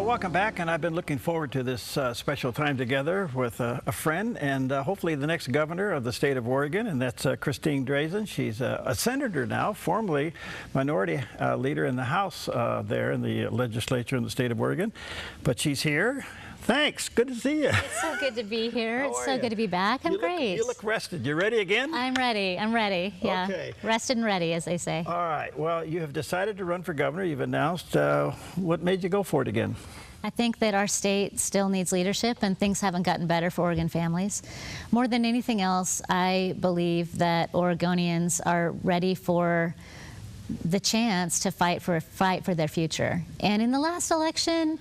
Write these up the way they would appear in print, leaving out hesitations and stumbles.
Well, welcome back, and I've been looking forward to this special time together with a friend and hopefully the next governor of the state of Oregon, and that's Christine Drazan. She's a senator now, formerly minority leader in the House there in the legislature in the state of Oregon, but she's here. Thanks. Good to see you. It's so good to be here. It's so good to be back. I'm great. You look rested. You ready again? I'm ready. I'm ready. Yeah. Okay. Rested and ready, as they say. All right. Well, you have decided to run for governor. You've announced. What made you go for it again? I think that our state still needs leadership, and things haven't gotten better for Oregon families. More than anything else, I believe that Oregonians are ready for the chance to fight for their future. And in the last election,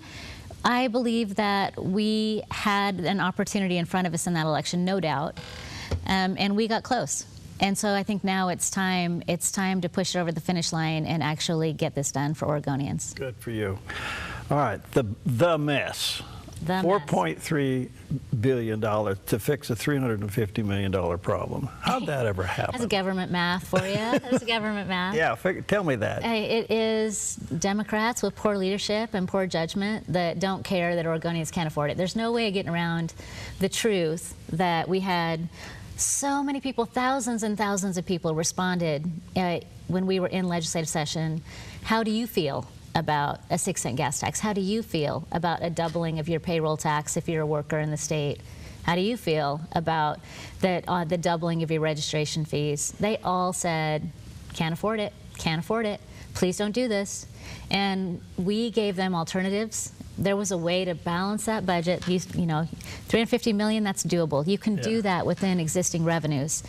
I believe that we had an opportunity in front of us in that election, no doubt, and we got close. And so I think now it's time to push it over the finish line and actually get this done for Oregonians. Good for you. All right, the mess. $4.3 billion to fix a $350 million problem. How'd that ever happen? That's government math for you. That's government math. Yeah, tell me that. It is Democrats with poor leadership and poor judgment that don't care that Oregonians can't afford it. There's no way of getting around the truth that we had so many people, thousands and thousands of people responded when we were in legislative session. How do you feel about a 6-cent gas tax? How do you feel about a doubling of your payroll tax if you're a worker in the state? How do you feel about the doubling of your registration fees? They all said, can't afford it, can't afford it, please don't do this. And we gave them alternatives. There was a way to balance that budget. You know, $350 million, that's doable. You can do that within existing revenues.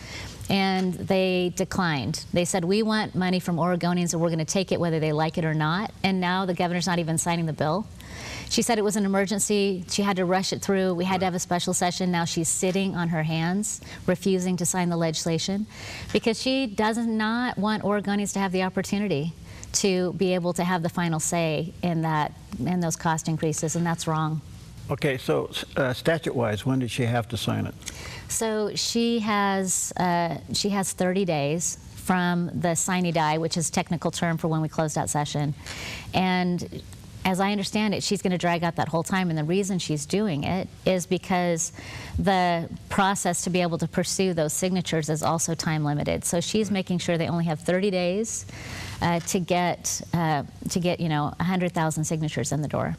And they declined. They said, we want money from Oregonians and we're going to take it whether they like it or not. And now the governor's not even signing the bill. She said it was an emergency. She had to rush it through. We had to have a special session. Now she's sitting on her hands, refusing to sign the legislation because she does not want Oregonians to have the opportunity to be able to have the final say in those cost increases, and that's wrong. Okay, so statute-wise, when did she have to sign it? So she has 30 days from the sine die, which is a technical term for when we closed out session. And as I understand it, she's going to drag out that whole time, and the reason she's doing it is because the process to be able to pursue those signatures is also time limited. So she's making sure they only have 30 days to get 100,000 signatures in the door.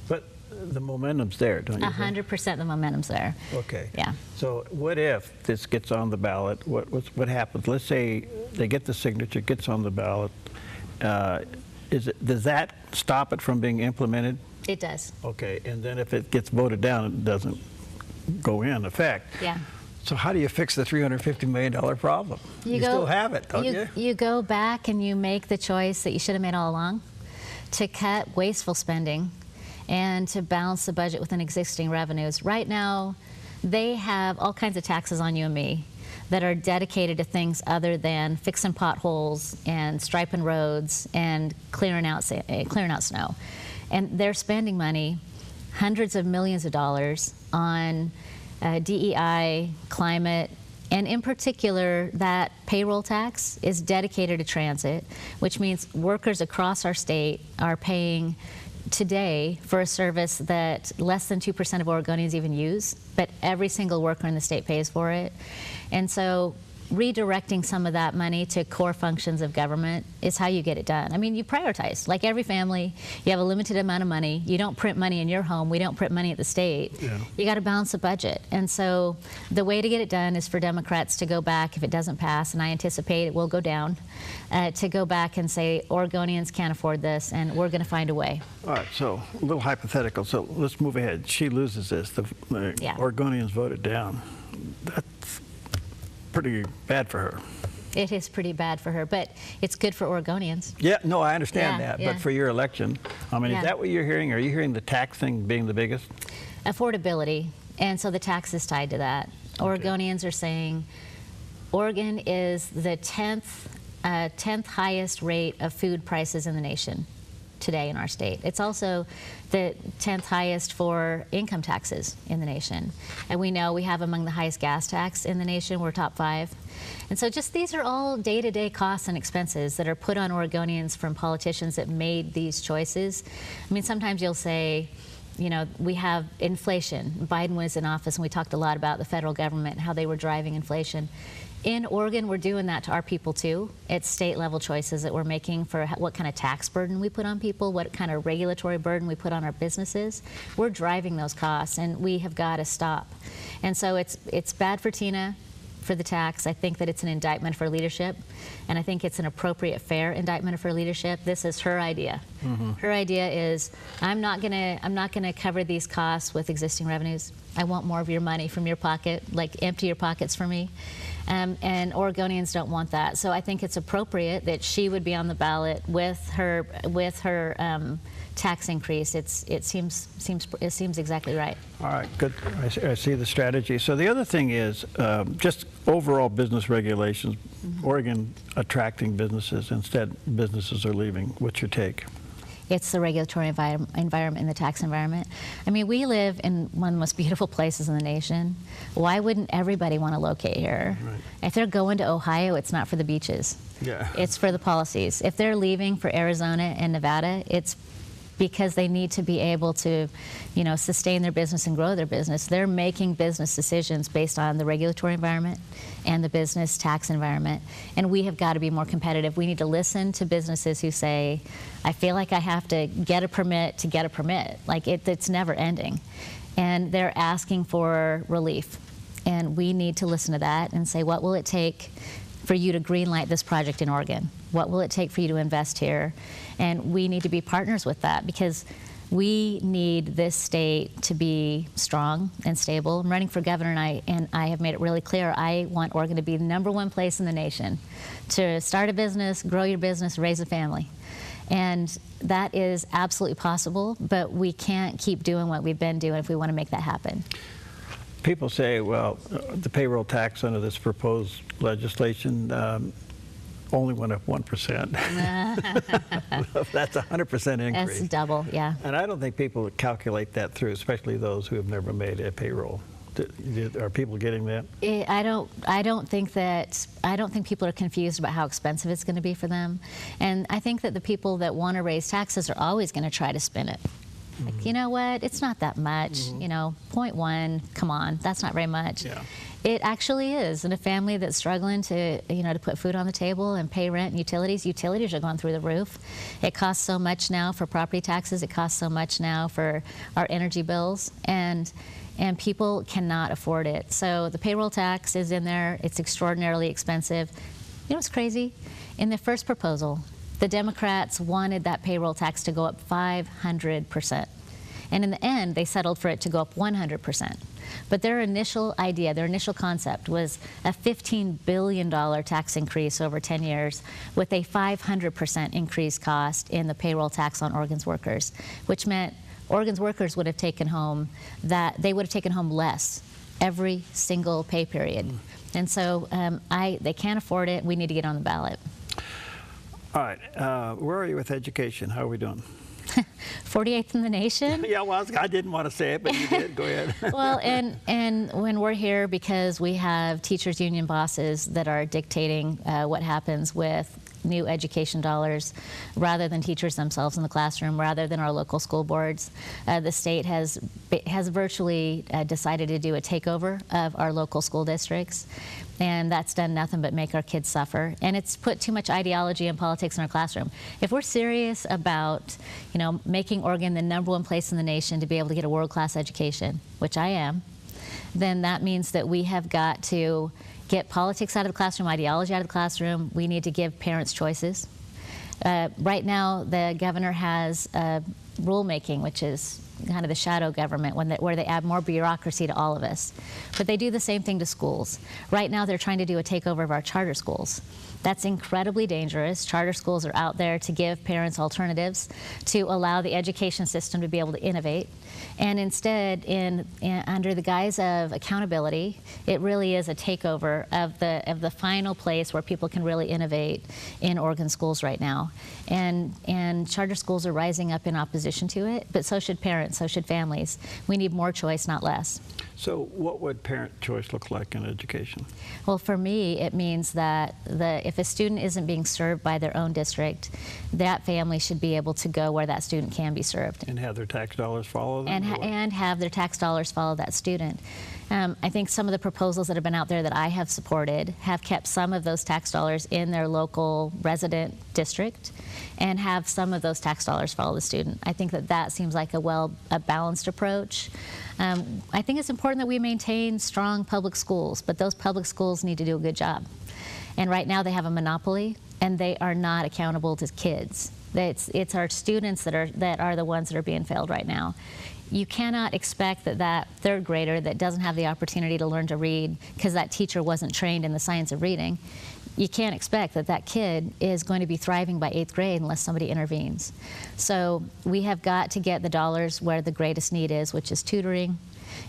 But the momentum's there, don't you 100% the momentum's there. Okay. Yeah. So what if this gets on the ballot? What happens? Let's say they get the signature, gets on the ballot. Does that stop it from being implemented? It does. Okay, and then if it gets voted down, it doesn't go in effect. Yeah. So how do you fix the $350 million problem? You still have it, don't you? You go back and you make the choice that you should have made all along to cut wasteful spending and to balance the budget within existing revenues. Right now, they have all kinds of taxes on you and me that are dedicated to things other than fixing potholes and striping roads and clearing out snow. And they're spending money, hundreds of millions of dollars, on DEI, climate, and in particular, that payroll tax is dedicated to transit, which means workers across our state are paying today for a service that less than 2% of Oregonians even use, but every single worker in the state pays for it. And so redirecting some of that money to core functions of government is how you get it done. I mean, you prioritize. Like every family, you have a limited amount of money. You don't print money in your home. We don't print money at the state. Yeah. You got to balance the budget. And so the way to get it done is for Democrats to go back, if it doesn't pass, and I anticipate it will go down, to go back and say, Oregonians can't afford this, and we're going to find a way. All right, so a little hypothetical. So let's move ahead. She loses this. The Oregonians voted down. That's pretty bad for her. It is pretty bad for her, but it's good for Oregonians. Yeah, no, I understand that, but for your election, I mean, is that what you're hearing? Are you hearing the tax thing being the biggest? Affordability, and so the tax is tied to that. Okay. Oregonians are saying Oregon is the 10th highest rate of food prices in the nation. today in our state. It's also the 10th highest for income taxes in the nation. And we know we have among the highest gas tax in the nation. We're top 5. And so just these are all day-to-day costs and expenses that are put on Oregonians from politicians that made these choices. I mean, sometimes you'll say, you know, we have inflation. Biden was in office and we talked a lot about the federal government and how they were driving inflation. In Oregon, we're doing that to our people too. It's state level choices that we're making for what kind of tax burden we put on people, what kind of regulatory burden we put on our businesses. We're driving those costs and we have got to stop. And so it's bad for Tina, for the tax. I think that it's an indictment for leadership, and I think it's an appropriate, fair indictment for leadership. This is her idea. Her idea is, I'm not gonna cover these costs with existing revenues. I want more of your money from your pocket, like empty your pockets for me. And Oregonians don't want that. So I think it's appropriate that she would be on the ballot with her tax increase. It seems exactly right. All right, good. I see the strategy. So the other thing is just overall business regulations. Oregon attracting businesses, instead businesses are leaving. What's your take? It's the regulatory environment and the tax environment. I mean, we live in one of the most beautiful places in the nation. Why wouldn't everybody want to locate here? Right. If they're going to Ohio, it's not for the beaches. Yeah. It's for the policies. If they're leaving for Arizona and Nevada, it's because they need to be able to, you know, sustain their business and grow their business. They're making business decisions based on the regulatory environment and the business tax environment. And we have got to be more competitive. We need to listen to businesses who say, I feel like I have to get a permit to get a permit. Like it's never ending. And they're asking for relief. And we need to listen to that and say, what will it take for you to greenlight this project in Oregon? What will it take for you to invest here? And we need to be partners with that, because we need this state to be strong and stable. I'm running for governor, and I have made it really clear I want Oregon to be the #1 place in the nation to start a business, grow your business, raise a family. And that is absolutely possible, but we can't keep doing what we've been doing if we want to make that happen. People say, well, the payroll tax under this proposed legislation only went up 1%. That's a 100% increase. That's double, yeah. And I don't think people calculate that through, especially those who have never made a payroll. Are people getting that? I don't think people are confused about how expensive it's going to be for them. And I think that the people that want to raise taxes are always going to try to spin it. Like, you know what, it's not that much, you know, 0.1, come on, that's not very much. Yeah. It actually is. In a family that's struggling to, you know, to put food on the table and pay rent and utilities are going through the roof. It costs so much now for property taxes, it costs so much now for our energy bills, and people cannot afford it. So the payroll tax is in there, it's extraordinarily expensive. You know what's crazy? In the first proposal, the Democrats wanted that payroll tax to go up 500%. And in the end, they settled for it to go up 100%. But their initial idea, their initial concept was a $15 billion tax increase over 10 years with a 500% increase cost in the payroll tax on Oregon's workers, which meant Oregon's workers would have taken home less every single pay period. And so they can't afford it. We need to get on the ballot. All right, where are you with education? How are we doing? 48th in the nation. Yeah, well, I didn't want to say it, but you did. Go ahead. Well, and when we're here because we have teachers union bosses that are dictating what happens with new education dollars rather than teachers themselves in the classroom, rather than our local school boards. The state has virtually decided to do a takeover of our local school districts, and that's done nothing but make our kids suffer. And it's put too much ideology and politics in our classroom. If we're serious about, you know, making Oregon the #1 place in the nation to be able to get a world-class education, which I am, then that means that we have got to get politics out of the classroom, ideology out of the classroom. We need to give parents choices. Right now, the governor has rulemaking, which is kind of the shadow government where they add more bureaucracy to all of us. But they do the same thing to schools. Right now they're trying to do a takeover of our charter schools. That's incredibly dangerous. Charter schools are out there to give parents alternatives, to allow the education system to be able to innovate. And instead, under the guise of accountability, it really is a takeover of the final place where people can really innovate in Oregon schools right now. And charter schools are rising up in opposition to it, but so should parents, so should families. We need more choice, not less. So what would parent choice look like in education? Well, for me, it means that if a student isn't being served by their own district, that family should be able to go where that student can be served. And have their tax dollars follow them? And have their tax dollars follow that student. I think some of the proposals that have been out there that I have supported have kept some of those tax dollars in their local resident district and have some of those tax dollars follow the student. I think that seems like a balanced approach. I think it's important that we maintain strong public schools, but those public schools need to do a good job. And right now they have a monopoly, and they are not accountable to kids. It's our students that are the ones that are being failed right now. You cannot expect that third grader that doesn't have the opportunity to learn to read because that teacher wasn't trained in the science of reading, you can't expect that kid is going to be thriving by 8th grade unless somebody intervenes. So we have got to get the dollars where the greatest need is, which is tutoring.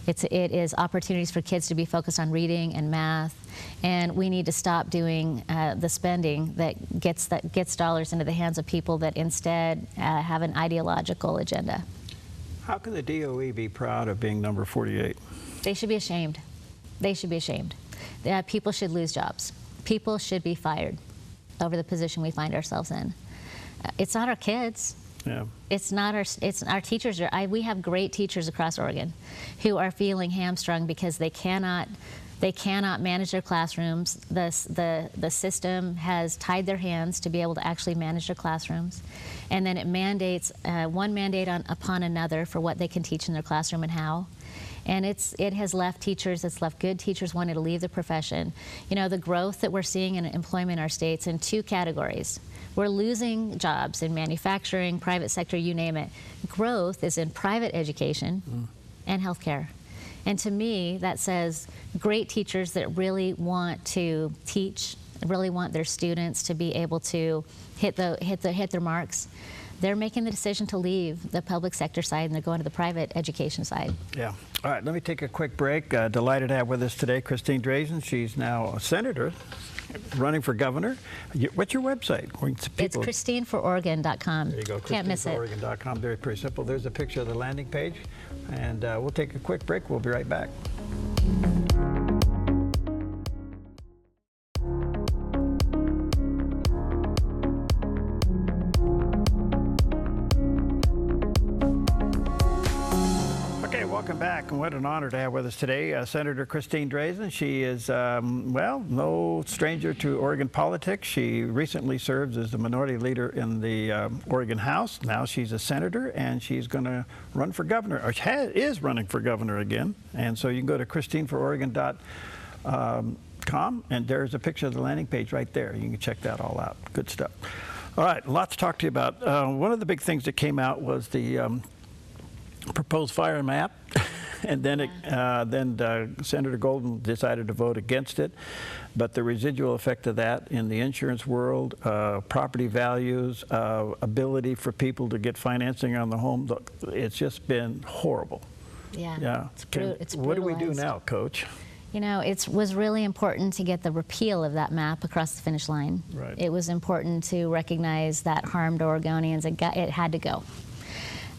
It is opportunities for kids to be focused on reading and math, and we need to stop doing the spending that gets dollars into the hands of people that instead have an ideological agenda. How can the DOE be proud of being number 48? They should be ashamed. They should be ashamed. People should lose jobs. People should be fired over the position we find ourselves in. It's not our kids. Yeah. It's our teachers. We have great teachers across Oregon who are feeling hamstrung because they cannot manage their classrooms. The system has tied their hands to be able to actually manage their classrooms, and then it mandates one mandate upon another for what they can teach in their classroom and how. And it has left good teachers wanting to leave the profession. You know, the growth that we're seeing in employment in our states in 2 categories. We're losing jobs in manufacturing, private sector, you name it. Growth is in private education and healthcare. And to me, that says great teachers that really want to teach, really want their students to be able to hit their marks. They're making the decision to leave the public sector side and they're going to the private education side. Yeah. All right, let me take a quick break. Delighted to have with us today Christine Drazan. She's now a senator running for governor. What's your website? It's ChristineForOregon.com. There you go. Can't miss it. ChristineForOregon.com. Very pretty simple. There's a picture of the landing page. And we'll take a quick break. We'll be right back. Welcome back, and what an honor to have with us today Senator Christine Drazan. She is, well, no stranger to Oregon politics. She recently served as the minority leader in the Oregon House. Now she's a senator, and she's going to run for governor, or is running for governor again. And so you can go to ChristineForOregon.com, and there's a picture of the landing page right there. You can check that all out. Good stuff. All right, a lot to talk to you about. One of the big things that came out was the proposed fire map, and then Senator Golden decided to vote against it. But the residual effect of that in the insurance world, property values, ability for people to get financing on the home, it's just been horrible. Yeah. It's what do we do now, Coach? You know, it was really important to get the repeal of that map across the finish line. Right. It was important to recognize that harmed Oregonians. It had to go.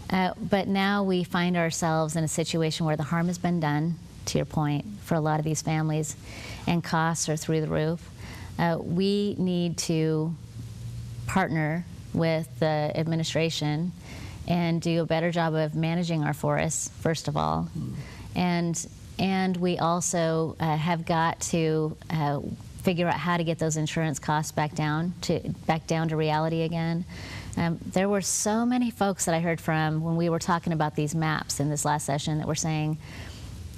But now we find ourselves in a situation where the harm has been done, to your point, for a lot of these families, and costs are through the roof. We need to partner with the administration and do a better job of managing our forests, first of all. And we also have got to figure out how to get those insurance costs back down to reality again. There were so many folks that I heard from when we were talking about these maps in this last session that were saying,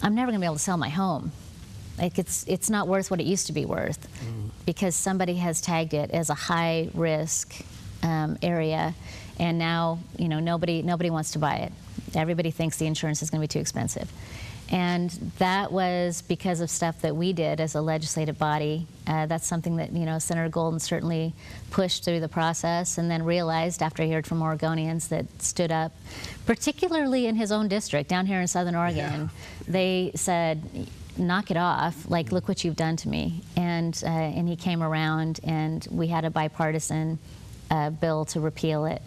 I'm never going to be able to sell my home. Like it's not worth what it used to be worth because somebody has tagged it as a high risk area, and now nobody wants to buy it. Everybody thinks the insurance is going to be too expensive. And that was because of stuff that we did as a legislative body. That's something that Senator Golden certainly pushed through the process, and then realized after he heard from Oregonians that stood up, particularly in his own district down here in Southern Oregon. They said, knock it off, like, look what you've done to me. And he came around, and we had a bipartisan bill to repeal it.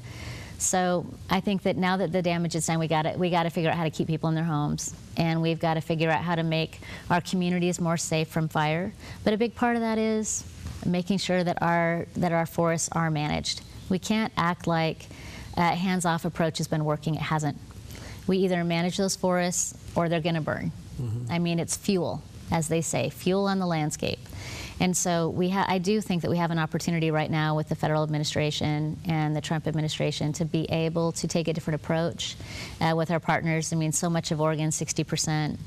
So I think that now that the damage is done, we got to figure out how to keep people in their homes, and we've got to figure out how to make our communities more safe from fire. But a big part of that is making sure that our forests are managed. We can't act like a hands-off approach has been working. It hasn't. We either manage those forests or they're going to burn. I mean, it's fuel, as they say, fuel on the landscape. And so I do think that we have an opportunity right now with the federal administration and the Trump administration to be able to take a different approach with our partners. I mean, so much of Oregon, 60%,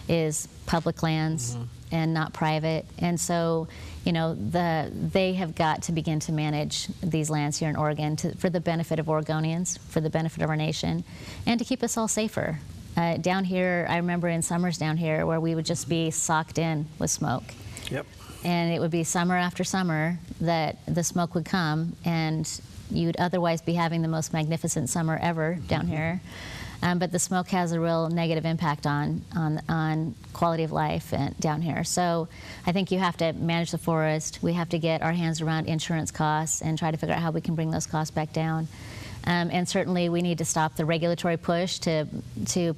is public lands and not private. And so, they have got to begin to manage these lands here in Oregon for the benefit of Oregonians, for the benefit of our nation, and to keep us all safer. Down here, I remember in summers down here where we would just be socked in with smoke. Yep. And it would be summer after summer that the smoke would come, and you'd otherwise be having the most magnificent summer ever down here. But the smoke has a real negative impact on quality of life down here. So I think you have to manage the forest. We have to get our hands around insurance costs and try to figure out how we can bring those costs back down. And certainly we need to stop the regulatory push to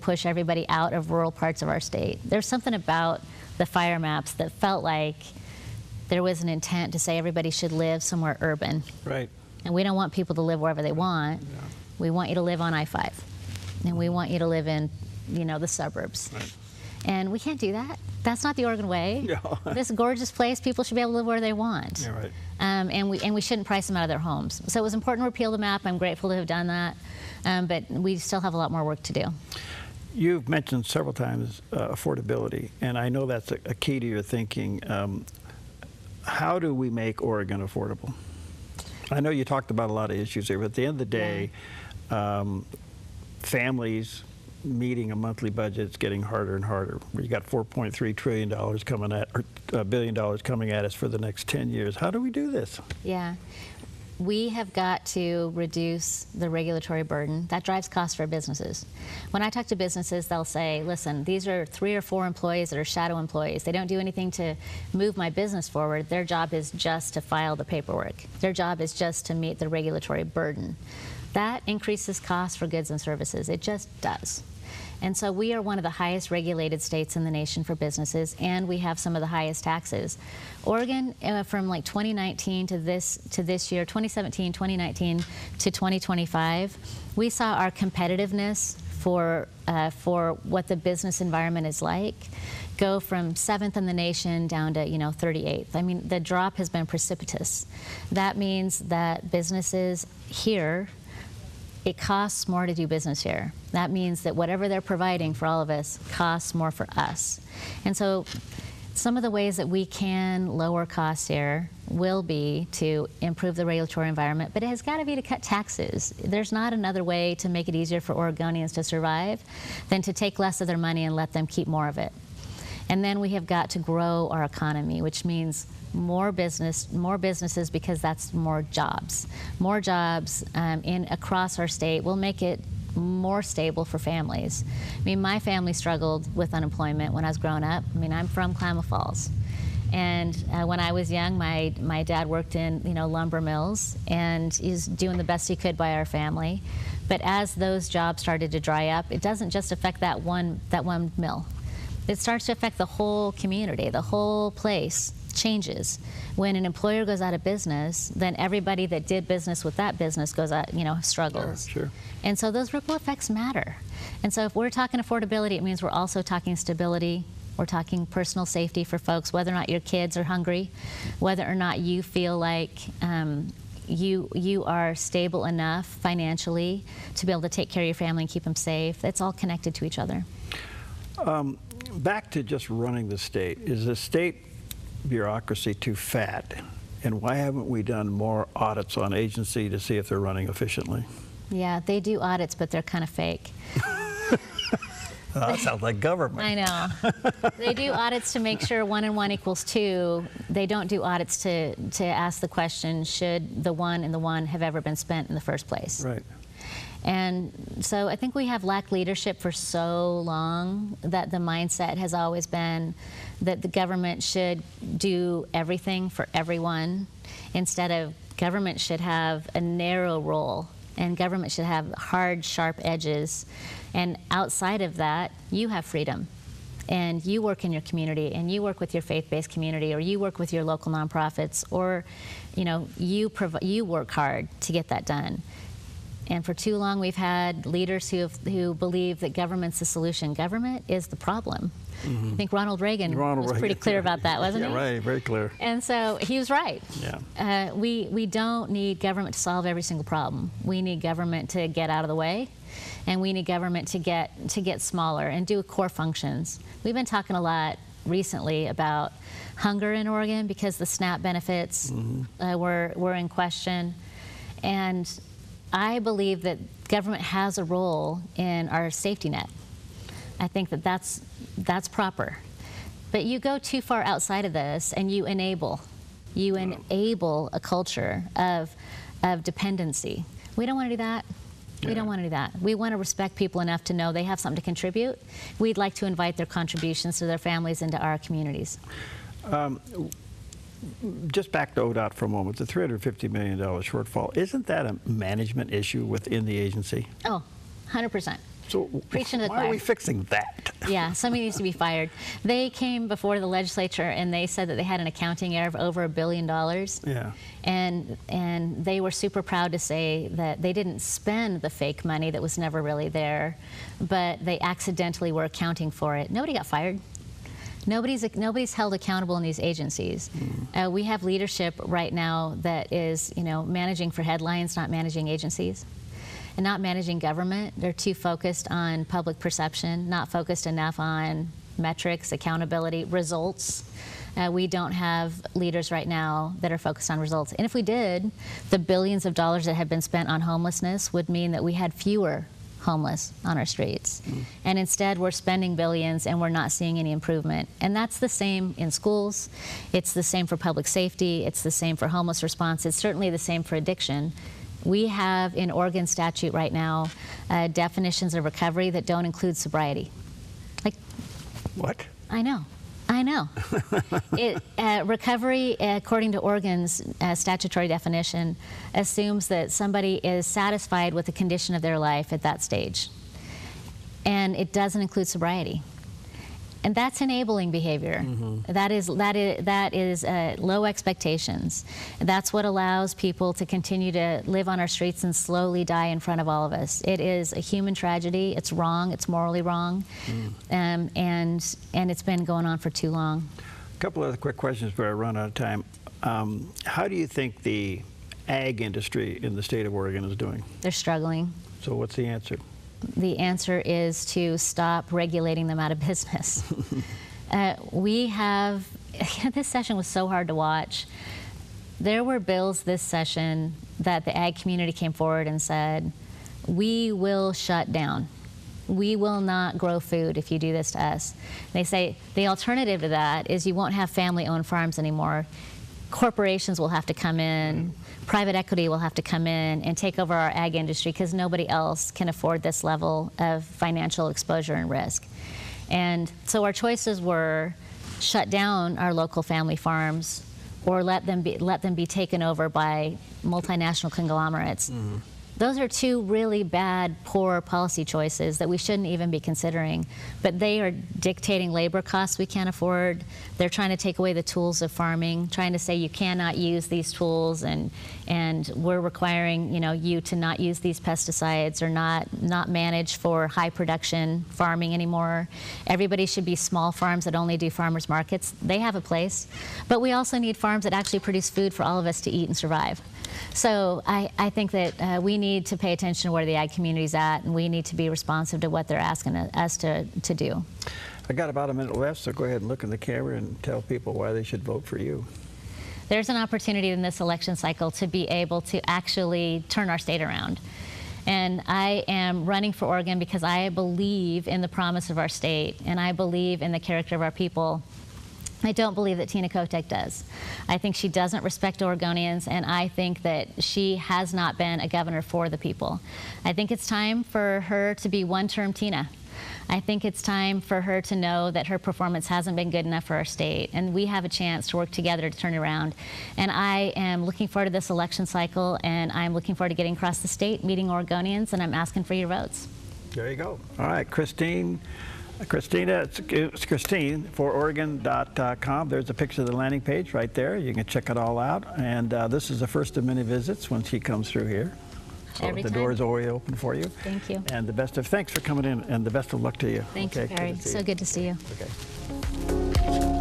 push everybody out of rural parts of our state. There's something about the fire maps that felt like there was an intent to say everybody should live somewhere urban. Right. And we don't want people to live wherever they want. Yeah. We want you to live on I-5. And we want you to live in, the suburbs. Right. And we can't do that. That's not the Oregon way. No. This gorgeous place, people should be able to live where they want. Yeah, right. And we shouldn't price them out of their homes. So it was important to repeal the map. I'm grateful to have done that. But we still have a lot more work to do. You've mentioned several times affordability, and I know that's a key to your thinking. How do we make Oregon affordable? I know you talked about a lot of issues here, but at the end of the day, families meeting a monthly budget is getting harder and harder. You got $4.3 trillion coming at, or $1 billion coming at us for the next 10 years. How do we do this? Yeah. We have got to reduce the regulatory burden. That drives costs for businesses. When I talk to businesses, they'll say, listen, these are 3 or 4 employees that are shadow employees. They don't do anything to move my business forward. Their job is just to file the paperwork. Their job is just to meet the regulatory burden. That increases costs for goods and services. It just does. And so we are one of the highest regulated states in the nation for businesses, and we have some of the highest taxes. Oregon, from like 2019 to this year, 2017, 2019 to 2025, we saw our competitiveness for what the business environment is like go from 7th in the nation down to 38th. I mean, the drop has been precipitous. That means that businesses here, it costs more to do business here. That means that whatever they're providing for all of us costs more for us. And so some of the ways that we can lower costs here will be to improve the regulatory environment, but it has got to be to cut taxes. There's not another way to make it easier for Oregonians to survive than to take less of their money and let them keep more of it. And then we have got to grow our economy, which means more businesses, because that's more jobs. More jobs across our state will make it more stable for families. I mean, my family struggled with unemployment when I was growing up. I mean, I'm from Klamath Falls. And when I was young, my dad worked in lumber mills, and he's doing the best he could by our family. But as those jobs started to dry up, it doesn't just affect that one mill. It starts to affect the whole community. The whole place changes. When an employer goes out of business, then everybody that did business with that business goes out, struggles. Sure. And so those ripple effects matter. And so if we're talking affordability, it means we're also talking stability. We're talking personal safety for folks, whether or not your kids are hungry, whether or not you feel like you are stable enough financially to be able to take care of your family and keep them safe. It's all connected to each other. Back to just running the state. Is the state bureaucracy too fat? And why haven't we done more audits on agency to see if they're running efficiently? Yeah, they do audits, but they're kind of fake. That sounds like government. I know. They do audits to make sure 1 and 1 equals 2. They don't do audits to ask the question, should the 1 and the 1 have ever been spent in the first place? Right. And so I think we have lacked leadership for so long that the mindset has always been that the government should do everything for everyone, instead of government should have a narrow role and government should have hard, sharp edges. And outside of that, you have freedom. And you work in your community, and you work with your faith-based community, or you work with your local nonprofits, or you work hard to get that done. And for too long, we've had leaders who believe that government's the solution. Government is the problem. I think Ronald Reagan was pretty clear about that, wasn't he? Yeah, right, very clear. And so he was right. Yeah. We don't need government to solve every single problem. We need government to get out of the way, and we need government to get smaller and do core functions. We've been talking a lot recently about hunger in Oregon because the SNAP benefits were in question. And I believe that government has a role in our safety net. I think that that's proper. But you go too far outside of this and you enable a culture of dependency. We don't want to do that. We don't want to do that. We want to respect people enough to know they have something to contribute. We'd like to invite their contributions to their families into our communities. Just back to ODOT for a moment, the $350 million shortfall, isn't that a management issue within the agency? Oh, 100%. So Preaching to the why choir. are we fixing that? Yeah, somebody needs to be fired. They came before the legislature and they said that they had an accounting error of over $1 billion. Yeah. And they were super proud to say that they didn't spend the fake money that was never really there, but they accidentally were accounting for it. Nobody got fired. Nobody's held accountable in these agencies. We have leadership right now that is, managing for headlines, not managing agencies, and not managing government. They're too focused on public perception, not focused enough on metrics, accountability, results. We don't have leaders right now that are focused on results. And if we did, the billions of dollars that have been spent on homelessness would mean that we had fewer homeless on our streets. And instead we're spending billions and we're not seeing any improvement. And that's the same in schools. It's the same for public safety. It's the same for homeless response. It's certainly the same for addiction. We have in Oregon statute right now definitions of recovery that don't include sobriety. Like, what? I know. Recovery, according to Oregon's statutory definition, assumes that somebody is satisfied with the condition of their life at that stage. And it doesn't include sobriety. And that's enabling behavior. That is low expectations. That's what allows people to continue to live on our streets and slowly die in front of all of us. It is a human tragedy. It's wrong. It's morally wrong. And it's been going on for too long. A couple other quick questions before I run out of time. How do you think the ag industry in the state of Oregon is doing? They're struggling. So what's the answer? The answer is to stop regulating them out of business. This session was so hard to watch. There were bills this session that the ag community came forward and said, we will shut down. We will not grow food if you do this to us. They say the alternative to that is you won't have family-owned farms anymore. Corporations will have to come in, private equity will have to come in and take over our ag industry because nobody else can afford this level of financial exposure and risk. And so our choices were shut down our local family farms or let them be taken over by multinational conglomerates. Those are two really bad, poor policy choices that we shouldn't even be considering. But they are dictating labor costs we can't afford. They're trying to take away the tools of farming, trying to say you cannot use these tools, and we're requiring you to not use these pesticides or not manage for high production farming anymore. Everybody should be small farms that only do farmers markets. They have a place. But we also need farms that actually produce food for all of us to eat and survive. So I think that we need to pay attention to where the ag community's at, and we need to be responsive to what they're asking us to do. I got about a minute left, so go ahead and look in the camera and tell people why they should vote for you. there's an opportunity in this election cycle to be able to actually turn our state around. And I am running for Oregon because I believe in the promise of our state, and I believe in the character of our people. I don't believe that Tina Kotek does. I think she doesn't respect Oregonians, and I think that she has not been a governor for the people. I think it's time for her to be one-term Tina. I think it's time for her to know that her performance hasn't been good enough for our state, and we have a chance to work together to turn it around. And I am looking forward to this election cycle, and I'm looking forward to getting across the state, meeting Oregonians, and I'm asking for your votes. There you go. All right, Christina, it's Christine for Oregon.com. There's a picture of the landing page right there. You can check it all out. And this is the first of many visits when she comes through here. So Every the time. door is always open for you. Thank you. And thanks for coming in, and the best of luck to you. Thank you, Okay, Perry. good to see So you. good to see you. Okay.